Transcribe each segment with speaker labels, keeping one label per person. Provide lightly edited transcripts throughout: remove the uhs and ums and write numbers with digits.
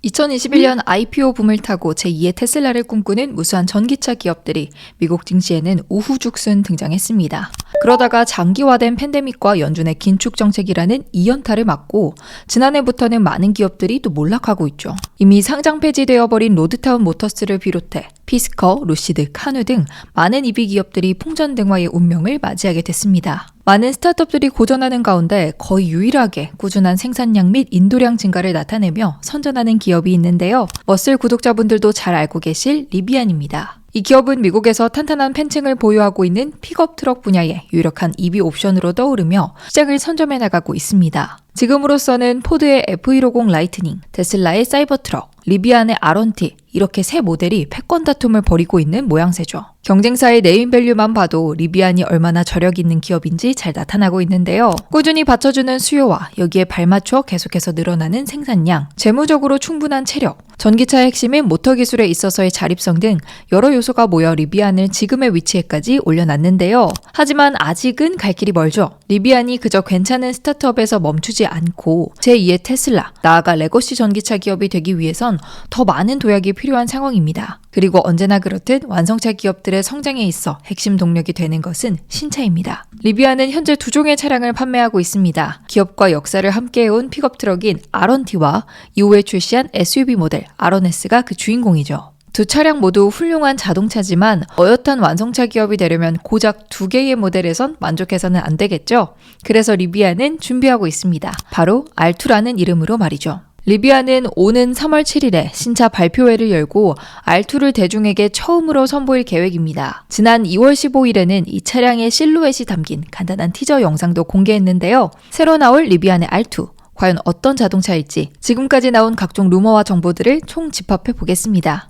Speaker 1: 2021년 IPO 붐을 타고 제2의 테슬라를 꿈꾸는 무수한 전기차 기업들이 미국 증시에는 우후죽순 등장했습니다. 그러다가 장기화된 팬데믹과 연준의 긴축 정책이라는 2연타를 맞고 지난해부터는 많은 기업들이 또 몰락하고 있죠. 이미 상장 폐지되어버린 로드타운 모터스를 비롯해 피스커, 루시드, 카누 등 많은 EV 기업들이 풍전등화의 운명을 맞이하게 됐습니다. 많은 스타트업들이 고전하는 가운데 거의 유일하게 꾸준한 생산량 및 인도량 증가를 나타내며 선전하는 기업이 있는데요. 머슬 구독자분들도 잘 알고 계실 리비안입니다. 이 기업은 미국에서 탄탄한 팬층을 보유하고 있는 픽업 트럭 분야의 유력한 EV 옵션으로 떠오르며 시장을 선점해 나가고 있습니다. 지금으로서는 포드의 F150 라이트닝, 테슬라의 사이버 트럭, 리비안의 R1T 이렇게 세 모델이 패권 다툼을 벌이고 있는 모양새죠. 경쟁사의 네임밸류만 봐도 리비안이 얼마나 저력 있는 기업인지 잘 나타나고 있는데요. 꾸준히 받쳐주는 수요와 여기에 발맞춰 계속해서 늘어나는 생산량, 재무적으로 충분한 체력, 전기차의 핵심인 모터 기술에 있어서의 자립성 등 여러 요소가 모여 리비안을 지금의 위치에까지 올려놨는데요. 하지만 아직은 갈 길이 멀죠. 리비안이 그저 괜찮은 스타트업에서 멈추지 않고 제2의 테슬라, 나아가 레거시 전기차 기업이 되기 위해선 더 많은 도약이 필요한 상황입니다. 그리고 언제나 그렇듯 완성차 기업들의 성장에 있어 핵심 동력이 되는 것은 신차입니다. 리비안은 현재 2종의 차량을 판매하고 있습니다. 기업과 역사를 함께해온 픽업 트럭인 R1T와 이후에 출시한 SUV 모델 R1S가 그 주인공이죠. 두 차량 모두 훌륭한 자동차지만 어엿한 완성차 기업이 되려면 고작 2개의 모델에선 만족해서는 안 되겠죠. 그래서 리비안은 준비하고 있습니다. 바로 R2라는 이름으로 말이죠. 리비안은 오는 3월 7일에 신차 발표회를 열고 R2를 대중에게 처음으로 선보일 계획입니다. 지난 2월 15일에는 이 차량의 실루엣이 담긴 간단한 티저 영상도 공개했는데요. 새로 나올 리비안의 R2. 과연 어떤 자동차일지 지금까지 나온 각종 루머와 정보들을 총 집합해 보겠습니다.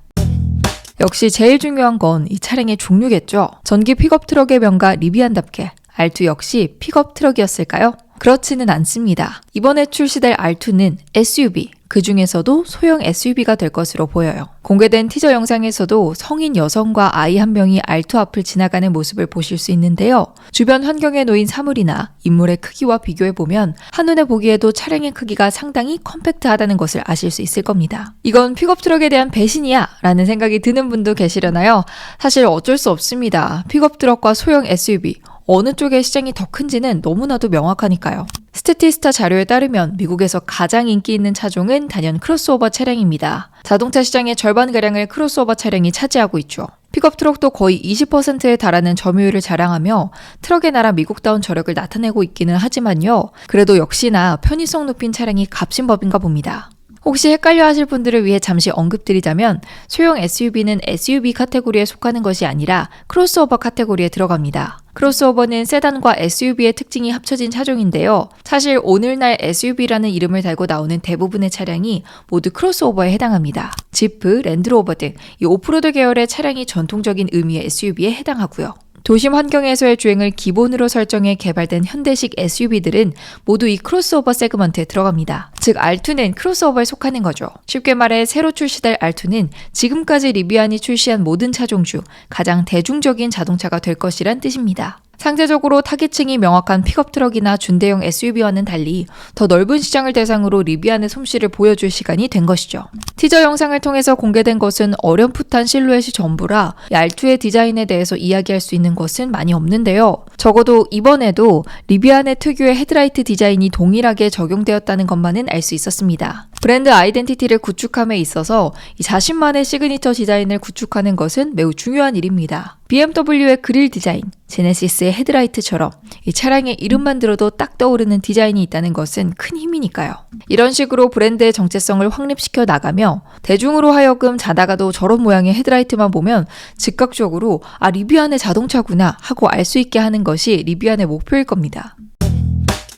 Speaker 1: 역시 제일 중요한 건 이 차량의 종류겠죠. 전기 픽업 트럭의 명가 리비안답게 R2 역시 픽업 트럭이었을까요? 그렇지는 않습니다. 이번에 출시될 R2는 SUV, 그 중에서도 소형 SUV가 될 것으로 보여요. 공개된 티저 영상에서도 성인 여성과 아이 한 명이 R2 앞을 지나가는 모습을 보실 수 있는데요. 주변 환경에 놓인 사물이나 인물의 크기와 비교해보면 한눈에 보기에도 차량의 크기가 상당히 컴팩트하다는 것을 아실 수 있을 겁니다. 이건 픽업 트럭에 대한 배신이야 라는 생각이 드는 분도 계시려나요? 사실 어쩔 수 없습니다. 픽업 트럭과 소형 SUV 어느 쪽의 시장이 더 큰지는 너무나도 명확하니까요. 스태티스타 자료에 따르면 미국에서 가장 인기 있는 차종은 단연 크로스오버 차량입니다. 자동차 시장의 절반가량을 크로스오버 차량이 차지하고 있죠. 픽업 트럭도 거의 20%에 달하는 점유율을 자랑하며 트럭의 나라 미국다운 저력을 나타내고 있기는 하지만요. 그래도 역시나 편의성 높인 차량이 값진 법인가 봅니다. 혹시 헷갈려 하실 분들을 위해 잠시 언급드리자면 소형 SUV는 SUV 카테고리에 속하는 것이 아니라 크로스오버 카테고리에 들어갑니다. 크로스오버는 세단과 SUV의 특징이 합쳐진 차종인데요. 사실 오늘날 SUV라는 이름을 달고 나오는 대부분의 차량이 모두 크로스오버에 해당합니다. 지프, 랜드로버 등 이 오프로드 계열의 차량이 전통적인 의미의 SUV에 해당하고요. 도심 환경에서의 주행을 기본으로 설정해 개발된 현대식 SUV들은 모두 이 크로스오버 세그먼트에 들어갑니다. 즉 R2는 크로스오버에 속하는 거죠. 쉽게 말해 새로 출시될 R2는 지금까지 리비안이 출시한 모든 차종 중 가장 대중적인 자동차가 될 것이란 뜻입니다. 상대적으로 타깃층이 명확한 픽업 트럭이나 준대형 SUV와는 달리 더 넓은 시장을 대상으로 리비안의 솜씨를 보여줄 시간이 된 것이죠. 티저 영상을 통해서 공개된 것은 어렴풋한 실루엣이 전부라 R2의 디자인에 대해서 이야기할 수 있는 것은 많이 없는데요. 적어도 이번에도 리비안의 특유의 헤드라이트 디자인이 동일하게 적용되었다는 것만은 알 수 있었습니다. 브랜드 아이덴티티를 구축함에 있어서 이 자신만의 시그니처 디자인을 구축하는 것은 매우 중요한 일입니다. BMW의 그릴 디자인, 제네시스의 헤드라이트처럼 이 차량의 이름만 들어도 딱 떠오르는 디자인이 있다는 것은 큰 힘이니까요. 이런 식으로 브랜드의 정체성을 확립시켜 나가며 대중으로 하여금 자다가도 저런 모양의 헤드라이트만 보면 즉각적으로 리비안의 자동차구나 하고 알 수 있게 하는 것이 리비안의 목표일 겁니다.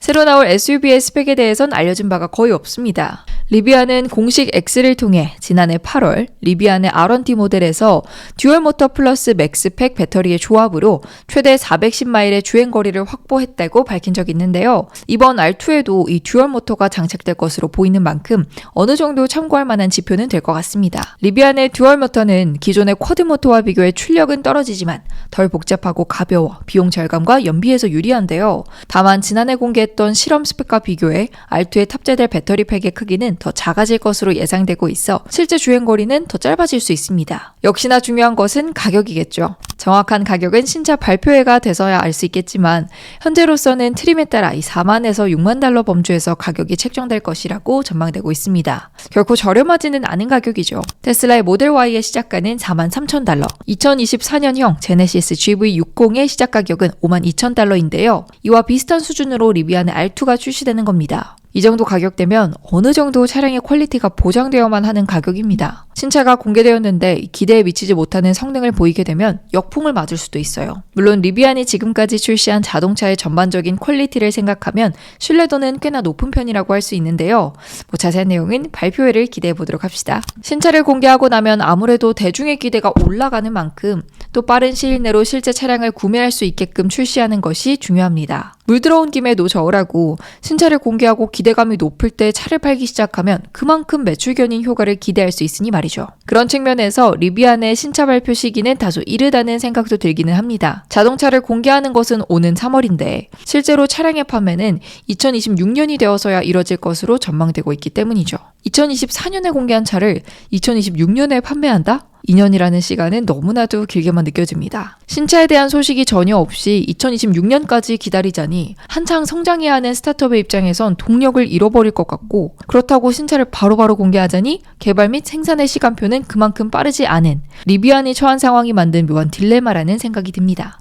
Speaker 1: 새로 나올 SUV의 스펙에 대해선 알려진 바가 거의 없습니다. 리비안은 공식 X를 통해 지난해 8월 리비안의 R1T 모델에서 듀얼 모터 플러스 맥스팩 배터리의 조합으로 최대 410마일의 주행거리를 확보했다고 밝힌 적이 있는데요. 이번 R2에도 이 듀얼 모터가 장착될 것으로 보이는 만큼 어느 정도 참고할 만한 지표는 될 것 같습니다. 리비안의 듀얼 모터는 기존의 쿼드 모터와 비교해 출력은 떨어지지만 덜 복잡하고 가벼워 비용 절감과 연비에서 유리한데요. 다만 지난해 공개했던 실험 스펙과 비교해 R2에 탑재될 배터리 팩의 크기는 거리는 더 작아질 것으로 예상되고 있어 실제 주행거리는 더 짧아질 수 있습니다. 역시나 중요한 것은 가격이겠죠. 정확한 가격은 신차 발표회가 돼서야 알 수 있겠지만 현재로서는 트림에 따라 이 4만에서 6만 달러 범주에서 가격이 책정될 것이라고 전망되고 있습니다. 결코 저렴하지는 않은 가격이죠. 테슬라의 모델 Y의 시작가는 4만 3천 달러, 2024년형 제네시스 GV60의 시작 가격은 5만 2천 달러인데요. 이와 비슷한 수준으로 리비안의 R2가 출시되는 겁니다. 이 정도 가격대면 어느 정도 차량의 퀄리티가 보장되어야만 하는 가격입니다. 신차가 공개되었는데 기대에 미치지 못하는 성능을 보이게 되면 역풍을 맞을 수도 있어요. 물론 리비안이 지금까지 출시한 자동차의 전반적인 퀄리티를 생각하면 신뢰도는 꽤나 높은 편이라고 할 수 있는데요. 자세한 내용은 발표회를 기대해 보도록 합시다. 신차를 공개하고 나면 아무래도 대중의 기대가 올라가는 만큼 또 빠른 시일 내로 실제 차량을 구매할 수 있게끔 출시하는 것이 중요합니다. 물 들어온 김에 노 저으라고 신차를 공개하고 기대감이 높을 때 차를 팔기 시작하면 그만큼 매출 견인 효과를 기대할 수 있으니 말이죠. 그런 측면에서 리비안의 신차 발표 시기는 다소 이르다는 생각도 들기는 합니다. 자동차를 공개하는 것은 오는 3월인데 실제로 차량의 판매는 2026년이 되어서야 이뤄질 것으로 전망되고 있기 때문이죠. 2024년에 공개한 차를 2026년에 판매한다? 2년이라는 시간은 너무나도 길게만 느껴집니다. 신차에 대한 소식이 전혀 없이 2026년까지 기다리자니 한창 성장해야 하는 스타트업의 입장에선 동력을 잃어버릴 것 같고, 그렇다고 신차를 바로바로 공개하자니 개발 및 생산의 시간표는 그만큼 빠르지 않은 리비안이 처한 상황이 만든 묘한 딜레마라는 생각이 듭니다.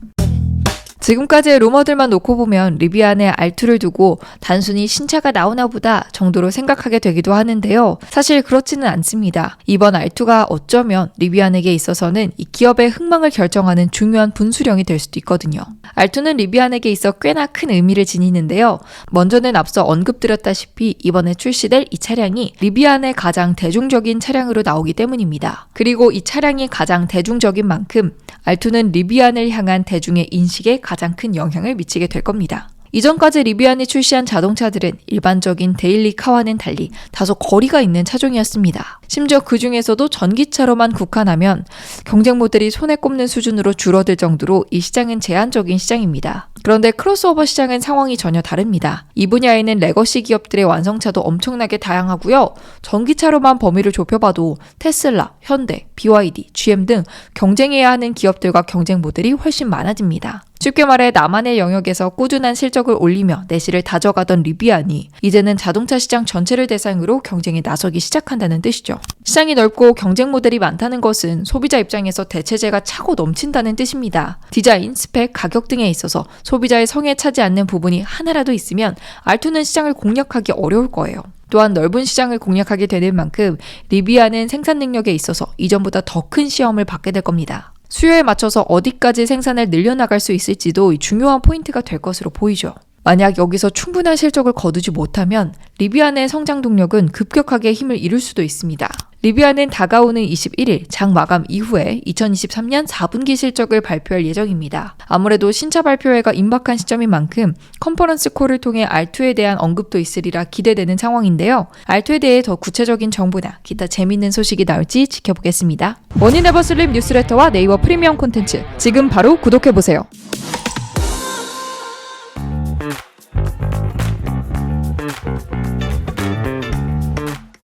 Speaker 1: 지금까지의 루머들만 놓고 보면 리비안의 R2를 두고 단순히 신차가 나오나 보다 정도로 생각하게 되기도 하는데요. 사실 그렇지는 않습니다. 이번 R2가 어쩌면 리비안에게 있어서는 이 기업의 흥망을 결정하는 중요한 분수령이 될 수도 있거든요. R2는 리비안에게 있어 꽤나 큰 의미를 지니는데요. 먼저는 앞서 언급드렸다시피 이번에 출시될 이 차량이 리비안의 가장 대중적인 차량으로 나오기 때문입니다. 그리고 이 차량이 가장 대중적인 만큼 R2는 리비안을 향한 대중의 인식에 가장 큰 영향을 미치게 될 겁니다. 이전까지 리비안이 출시한 자동차들은 일반적인 데일리카와는 달리 다소 거리가 있는 차종이었습니다. 심지어 그 중에서도 전기차로만 국한하면 경쟁 모델이 손에 꼽는 수준으로 줄어들 정도로 이 시장은 제한적인 시장입니다. 그런데 크로스오버 시장은 상황이 전혀 다릅니다. 이 분야에는 레거시 기업들의 완성차도 엄청나게 다양하고요. 전기차로만 범위를 좁혀봐도 테슬라, 현대, BYD, GM 등 경쟁해야 하는 기업들과 경쟁 모델이 훨씬 많아집니다. 쉽게 말해 나만의 영역에서 꾸준한 실적을 올리며 내실을 다져가던 리비안이 이제는 자동차 시장 전체를 대상으로 경쟁에 나서기 시작한다는 뜻이죠. 시장이 넓고 경쟁 모델이 많다는 것은 소비자 입장에서 대체재가 차고 넘친다는 뜻입니다. 디자인, 스펙, 가격 등에 있어서 소비자의 성에 차지 않는 부분이 하나라도 있으면 R2는 시장을 공략하기 어려울 거예요. 또한 넓은 시장을 공략하게 되는 만큼 리비안은 생산 능력에 있어서 이전보다 더 큰 시험을 받게 될 겁니다. 수요에 맞춰서 어디까지 생산을 늘려나갈 수 있을지도 중요한 포인트가 될 것으로 보이죠. 만약 여기서 충분한 실적을 거두지 못하면 리비안의 성장 동력은 급격하게 힘을 잃을 수도 있습니다. 리비안은 다가오는 21일 장 마감 이후에 2023년 4분기 실적을 발표할 예정입니다. 아무래도 신차 발표회가 임박한 시점인 만큼 컨퍼런스 콜을 통해 R2에 대한 언급도 있으리라 기대되는 상황인데요. R2에 대해 더 구체적인 정보나 기타 재밌는 소식이 나올지 지켜보겠습니다. 머니네버슬립 뉴스레터와 네이버 프리미엄 콘텐츠 지금 바로 구독해보세요.